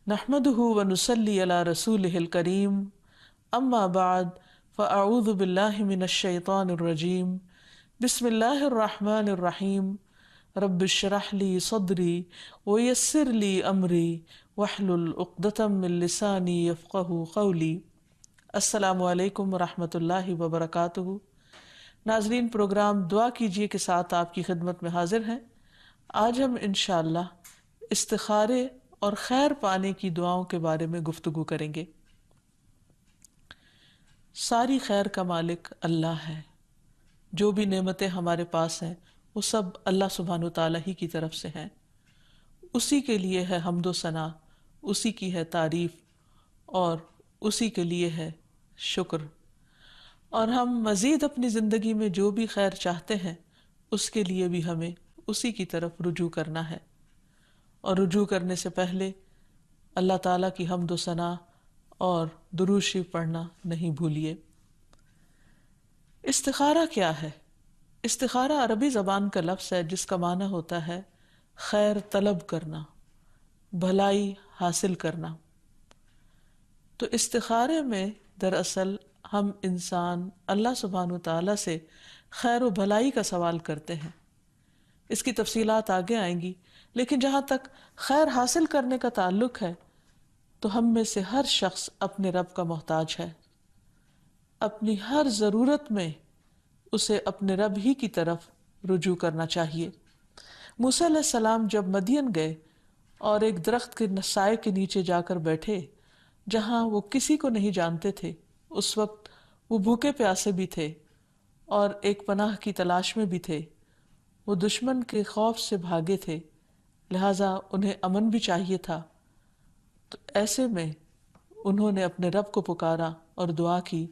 نحمده ونصلي على رسوله الكريم اما بعد فاعوذ بالله من الشيطان الرجيم بسم الله الرحمن الرحيم رب اشرح لي صدري ويسر لي امري واحلل عقدة من لساني يفقهوا قولي۔ السلام علیکم ورحمۃ اللہ وبرکاتہ۔ ناظرین، پروگرام دعا کیجیے کے ساتھ آپ کی خدمت میں حاضر ہیں۔ آج ہم انشاءاللہ استخارے اور خیر پانے کی دعاؤں کے بارے میں گفتگو کریں گے۔ ساری خیر کا مالک اللہ ہے۔ جو بھی نعمتیں ہمارے پاس ہیں وہ سب اللہ سبحانہ وتعالی ہی کی طرف سے ہیں۔ اسی کے لیے ہے حمد و ثنا، اسی کی ہے تعریف اور اسی کے لیے ہے شکر۔ اور ہم مزید اپنی زندگی میں جو بھی خیر چاہتے ہیں اس کے لیے بھی ہمیں اسی کی طرف رجوع کرنا ہے، اور رجوع کرنے سے پہلے اللہ تعالیٰ کی حمد و ثنا اور درود شریف پڑھنا نہیں بھولیے۔ استخارہ کیا ہے؟ استخارہ عربی زبان کا لفظ ہے جس کا معنی ہوتا ہے خیر طلب کرنا، بھلائی حاصل کرنا۔ تو استخارے میں دراصل ہم انسان اللہ سبحانہ وتعالیٰ سے خیر و بھلائی کا سوال کرتے ہیں۔ اس کی تفصیلات آگے آئیں گی، لیکن جہاں تک خیر حاصل کرنے کا تعلق ہے تو ہم میں سے ہر شخص اپنے رب کا محتاج ہے۔ اپنی ہر ضرورت میں اسے اپنے رب ہی کی طرف رجوع کرنا چاہیے۔ موسیٰ علیہ السلام جب مدین گئے اور ایک درخت کے سائے کے نیچے جا کر بیٹھے جہاں وہ کسی کو نہیں جانتے تھے، اس وقت وہ بھوکے پیاسے بھی تھے اور ایک پناہ کی تلاش میں بھی تھے۔ وہ دشمن کے خوف سے بھاگے تھے، لہٰذا انہیں امن بھی چاہیے تھا۔ تو ایسے میں انہوں نے اپنے رب کو پکارا اور دعا کی،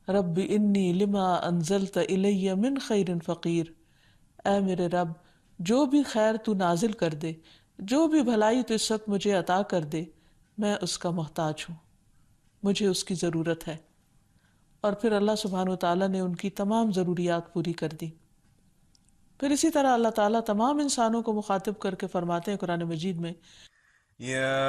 رب انی لما انزلت الی من خیر فقیر۔ اے میرے رب، جو بھی خیر تو نازل کر دے، جو بھی بھلائی تو اس وقت مجھے عطا کر دے، میں اس کا محتاج ہوں، مجھے اس کی ضرورت ہے۔ اور پھر اللہ سبحانہ وتعالیٰ نے ان کی تمام ضروریات پوری کر دی۔ پھر اسی طرح اللہ تعالیٰ تمام انسانوں کو مخاطب کر کے فرماتے ہیں قرآن مجید میں، يا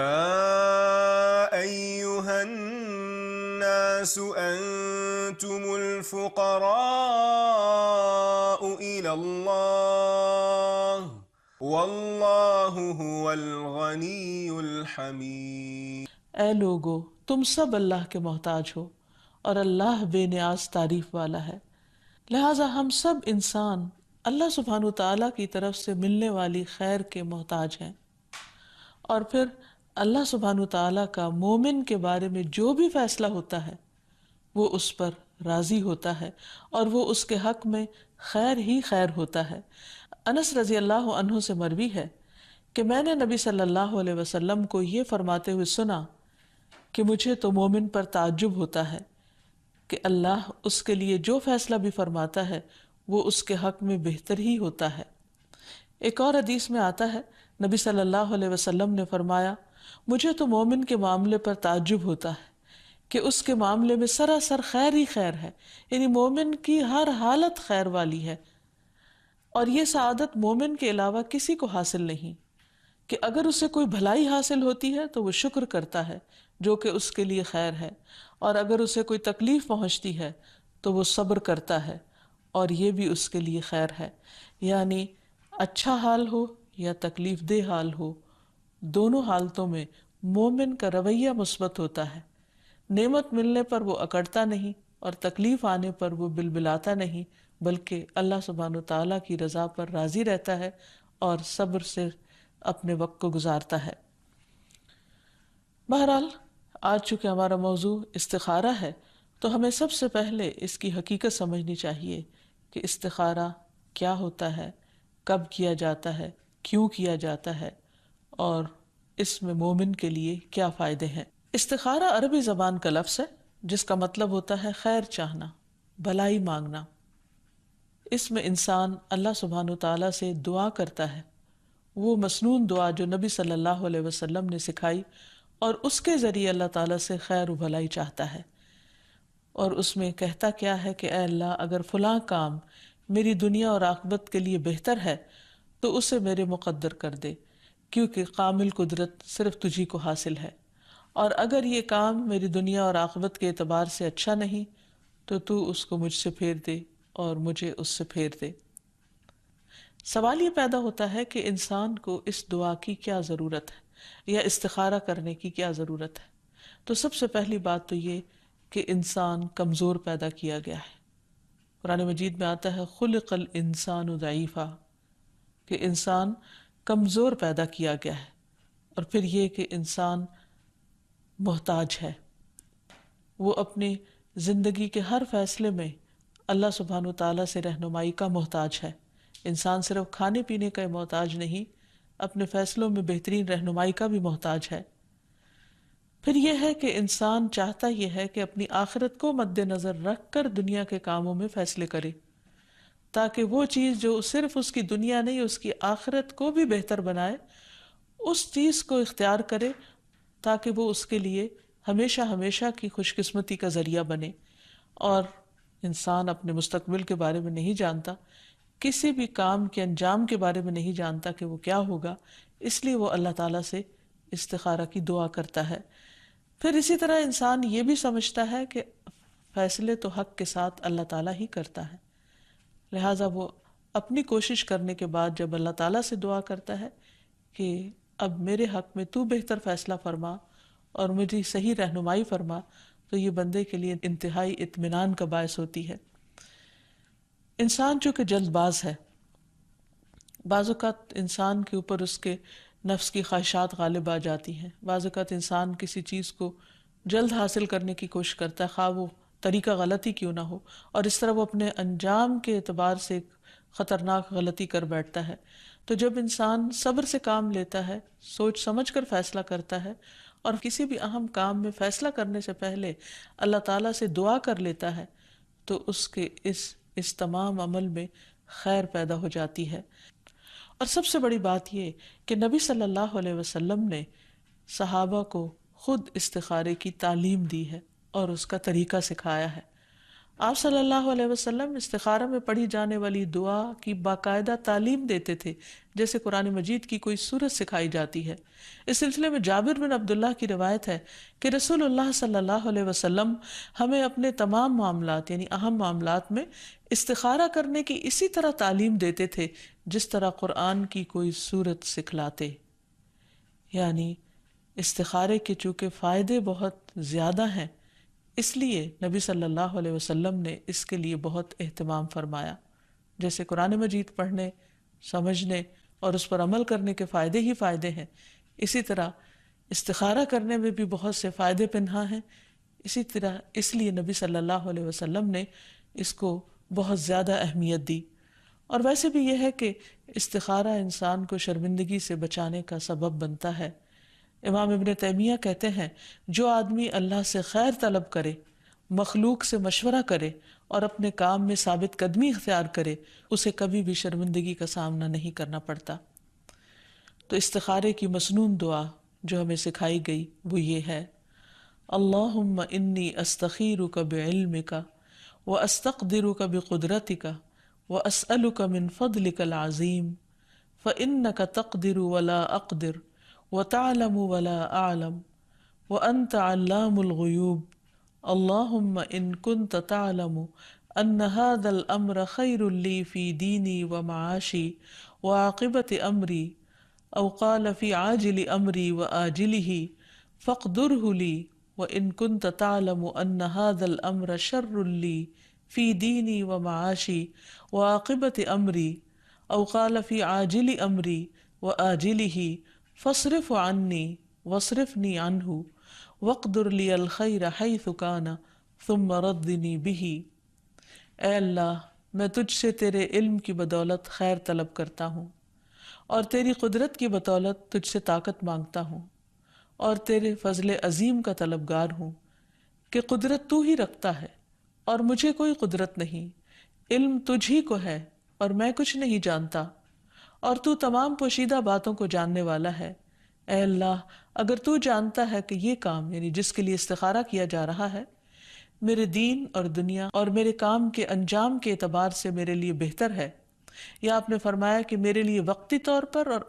أيها الناس أنتم الفقراء إلى الله والله هو الغني الحميد۔ اے لوگو، تم سب اللہ کے محتاج ہو اور اللہ بے نیاز تعریف والا ہے۔ لہٰذا ہم سب انسان اللہ سبحانہ تعالیٰ کی طرف سے ملنے والی خیر کے محتاج ہیں۔ اور پھر اللہ سبحانہ تعالیٰ کا مومن کے بارے میں جو بھی فیصلہ ہوتا ہے وہ اس پر راضی ہوتا ہے اور وہ اس کے حق میں خیر ہی خیر ہوتا ہے۔ انس رضی اللہ عنہ سے مروی ہے کہ میں نے نبی صلی اللہ علیہ وسلم کو یہ فرماتے ہوئے سنا کہ مجھے تو مومن پر تعجب ہوتا ہے کہ اللہ اس کے لیے جو فیصلہ بھی فرماتا ہے وہ اس کے حق میں بہتر ہی ہوتا ہے۔ ایک اور حدیث میں آتا ہے، نبی صلی اللہ علیہ وسلم نے فرمایا، مجھے تو مومن کے معاملے پر تعجب ہوتا ہے کہ اس کے معاملے میں سراسر خیر ہی خیر ہے، یعنی مومن کی ہر حالت خیر والی ہے، اور یہ سعادت مومن کے علاوہ کسی کو حاصل نہیں کہ اگر اسے کوئی بھلائی حاصل ہوتی ہے تو وہ شکر کرتا ہے جو کہ اس کے لیے خیر ہے، اور اگر اسے کوئی تکلیف پہنچتی ہے تو وہ صبر کرتا ہے اور یہ بھی اس کے لیے خیر ہے۔ یعنی اچھا حال ہو یا تکلیف دہ حال ہو، دونوں حالتوں میں مومن کا رویہ مثبت ہوتا ہے۔ نعمت ملنے پر وہ اکڑتا نہیں اور تکلیف آنے پر وہ بلبلاتا نہیں، بلکہ اللہ سبحانہ تعالیٰ کی رضا پر راضی رہتا ہے اور صبر سے اپنے وقت کو گزارتا ہے۔ بہرحال آج چونکہ ہمارا موضوع استخارہ ہے تو ہمیں سب سے پہلے اس کی حقیقت سمجھنی چاہیے کہ استخارہ کیا ہوتا ہے، کب کیا جاتا ہے، کیوں کیا جاتا ہے، اور اس میں مومن کے لیے کیا فائدے ہیں۔ استخارہ عربی زبان کا لفظ ہے جس کا مطلب ہوتا ہے خیر چاہنا، بھلائی مانگنا۔ اس میں انسان اللہ سبحانہ تعالیٰ سے دعا کرتا ہے، وہ مسنون دعا جو نبی صلی اللہ علیہ وسلم نے سکھائی، اور اس کے ذریعے اللہ تعالیٰ سے خیر و بھلائی چاہتا ہے، اور اس میں کہتا کیا ہے کہ اے اللہ، اگر فلاں کام میری دنیا اور آخرت کے لیے بہتر ہے تو اسے میرے مقدر کر دے، کیونکہ کامل قدرت صرف تجھی کو حاصل ہے، اور اگر یہ کام میری دنیا اور آخرت کے اعتبار سے اچھا نہیں تو اس کو مجھ سے پھیر دے اور مجھے اس سے پھیر دے۔ سوال یہ پیدا ہوتا ہے کہ انسان کو اس دعا کی کیا ضرورت ہے یا استخارہ کرنے کی کیا ضرورت ہے؟ تو سب سے پہلی بات تو یہ کہ انسان کمزور پیدا کیا گیا ہے۔ قرآن مجید میں آتا ہے خلق الانسان ضعیفا، کہ انسان کمزور پیدا کیا گیا ہے، اور پھر یہ کہ انسان محتاج ہے، وہ اپنی زندگی کے ہر فیصلے میں اللہ سبحانہ وتعالیٰ سے رہنمائی کا محتاج ہے۔ انسان صرف کھانے پینے کا محتاج نہیں، اپنے فیصلوں میں بہترین رہنمائی کا بھی محتاج ہے۔ پھر یہ ہے کہ انسان چاہتا یہ ہے کہ اپنی آخرت کو مد نظر رکھ کر دنیا کے کاموں میں فیصلے کرے، تاکہ وہ چیز جو صرف اس کی دنیا نہیں اس کی آخرت کو بھی بہتر بنائے، اس چیز کو اختیار کرے تاکہ وہ اس کے لیے ہمیشہ ہمیشہ کی خوش قسمتی کا ذریعہ بنے۔ اور انسان اپنے مستقبل کے بارے میں نہیں جانتا، کسی بھی کام کے انجام کے بارے میں نہیں جانتا کہ وہ کیا ہوگا، اس لیے وہ اللہ تعالیٰ سے استخارہ کی دعا کرتا ہے۔ پھر اسی طرح انسان یہ بھی سمجھتا ہے کہ فیصلے تو حق کے ساتھ اللہ تعالیٰ ہی کرتا ہے، لہٰذا وہ اپنی کوشش کرنے کے بعد جب اللہ تعالیٰ سے دعا کرتا ہے کہ اب میرے حق میں تو بہتر فیصلہ فرما اور مجھے صحیح رہنمائی فرما، تو یہ بندے کے لیے انتہائی اطمینان کا باعث ہوتی ہے۔ انسان چونکہ جلد باز ہے، بعض اوقات انسان کے اوپر اس کے نفس کی خواہشات غالب آ جاتی ہیں، بعض اوقات انسان کسی چیز کو جلد حاصل کرنے کی کوشش کرتا ہے، خواہ وہ طریقہ غلطی کیوں نہ ہو، اور اس طرح وہ اپنے انجام کے اعتبار سے ایک خطرناک غلطی کر بیٹھتا ہے۔ تو جب انسان صبر سے کام لیتا ہے، سوچ سمجھ کر فیصلہ کرتا ہے، اور کسی بھی اہم کام میں فیصلہ کرنے سے پہلے اللہ تعالیٰ سے دعا کر لیتا ہے، تو اس کے اس تمام عمل میں خیر پیدا ہو جاتی ہے۔ اور سب سے بڑی بات یہ کہ نبی صلی اللہ علیہ وسلم نے صحابہ کو خود استخارے کی تعلیم دی ہے اور اس کا طریقہ سکھایا ہے۔ آپ صلی اللہ علیہ وسلم استخارہ میں پڑھی جانے والی دعا کی باقاعدہ تعلیم دیتے تھے، جیسے قرآن مجید کی کوئی سورت سکھائی جاتی ہے۔ اس سلسلے میں جابر بن عبداللہ کی روایت ہے کہ رسول اللہ صلی اللہ علیہ وسلم ہمیں اپنے تمام معاملات یعنی اہم معاملات میں استخارہ کرنے کی اسی طرح تعلیم دیتے تھے جس طرح قرآن کی کوئی سورت سکھلاتے۔ یعنی استخارے کے چونکہ فائدے بہت زیادہ ہیں، اس لیے نبی صلی اللہ علیہ وسلم نے اس کے لیے بہت اہتمام فرمایا۔ جیسے قرآن مجید پڑھنے، سمجھنے اور اس پر عمل کرنے کے فائدے ہی فائدے ہیں، اسی طرح استخارہ کرنے میں بھی بہت سے فائدے پنہاں ہیں۔ اسی طرح اس لیے نبی صلی اللہ علیہ وسلم نے اس کو بہت زیادہ اہمیت دی۔ اور ویسے بھی یہ ہے کہ استخارہ انسان کو شرمندگی سے بچانے کا سبب بنتا ہے۔ امام ابن تیمیہ کہتے ہیں جو آدمی اللہ سے خیر طلب کرے، مخلوق سے مشورہ کرے اور اپنے کام میں ثابت قدمی اختیار کرے، اسے کبھی بھی شرمندگی کا سامنا نہیں کرنا پڑتا۔ تو استخارے کی مسنون دعا جو ہمیں سکھائی گئی وہ یہ ہے: اللہم انی استخیرک بعلمک واستقدرک بقدرتک واسألک من فضلک العظیم فإنک تقدر ولا اقدر وتعلم ولا اعلم وانت علام الغیوب اللہم ان کنت تعلم ان هذا الامر خیر لی فی دینی ومعاشی وعاقبت امری او قال فی عاجل امری وآجلہ فاقدرہ لی وان کنت تعلم ان هذا الامر شر لی فی دینی ومعاشی وعاقبت امری او قال فی عاجل امری وآجلہ فاصرف عنی واصرفنی عنہ واقدر لی الخیر حیث کان ثم ردنی بہ۔ اے اللہ، میں تجھ سے تیرے علم کی بدولت خیر طلب کرتا ہوں، اور تیری قدرت کی بدولت تجھ سے طاقت مانگتا ہوں، اور تیرے فضل عظیم کا طلبگار ہوں کہ قدرت تو ہی رکھتا ہے اور مجھے کوئی قدرت نہیں، علم تجھ ہی کو ہے اور میں کچھ نہیں جانتا، اور تو تمام پوشیدہ باتوں کو جاننے والا ہے۔ اے اللہ، اگر تو جانتا ہے کہ یہ کام یعنی جس کے لیے استخارہ کیا جا رہا ہے میرے دین اور دنیا اور میرے کام کے انجام کے اعتبار سے میرے لیے بہتر ہے، یا آپ نے فرمایا کہ میرے لیے وقتی طور پر اور